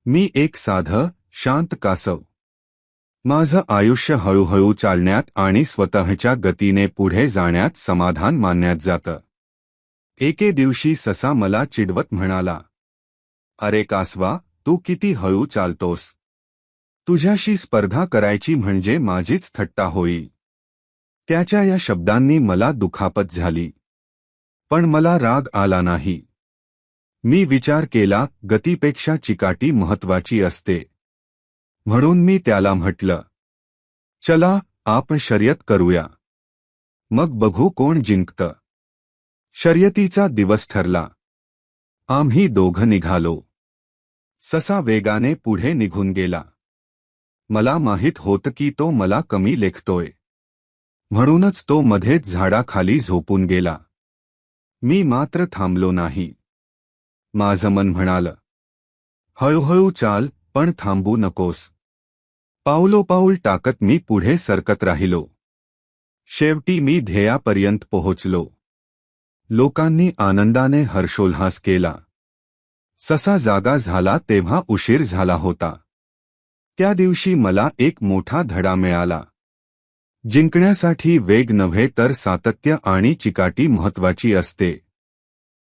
मी एक साधं, शांत कासव. माझं आयुष्य हळूहळू चालण्यात आणि स्वतःच्या गतीने पुढे जाण्यात समाधान मानण्यात जातं. एके दिवशी ससा मला चिडवत म्हणाला, "अरे कासवा, तू किती हळू चालतोस. तुझ्याशी स्पर्धा करायची म्हणजे माझीच थट्टा होईल." त्याच्या या शब्दांनी मला दुखापत झाली. पण मला राग आला नाही. मी विचार केला, गतीपेक्षा चिकाटी महत्वाची असते. म्हणून मी त्याला म्हटलं, "चला, आपण शर्यत करूया. मग बघू कोण जिंकतं." शर्यतीचा दिवस ठरला. आम्ही दोघं निघालो. ससा वेगाने पुढे निघून गेला. मला माहित होतं की तो मला कमी लेखतोय. म्हणूनच तो मध्येच झाडाखाली झोपून गेला. मी मात्र थांबलो नाही. माझं मन म्हणालं, "हळूहळू चाल, पण थांबू नकोस." पाऊलोपाऊल टाकत मी पुढे सरकत राहिलो. शेवटी मी ध्येयापर्यंत पोहोचलो. लोकांनी आनंदाने हर्षोल्हास केला. ससा जागा झाला तेव्हा उशीर झाला होता. त्या दिवशी मला एक मोठा धडा मिळाला. जिंकण्यासाठी वेग नव्हे तर सातत्य आणि चिकाटी महत्वाची असते.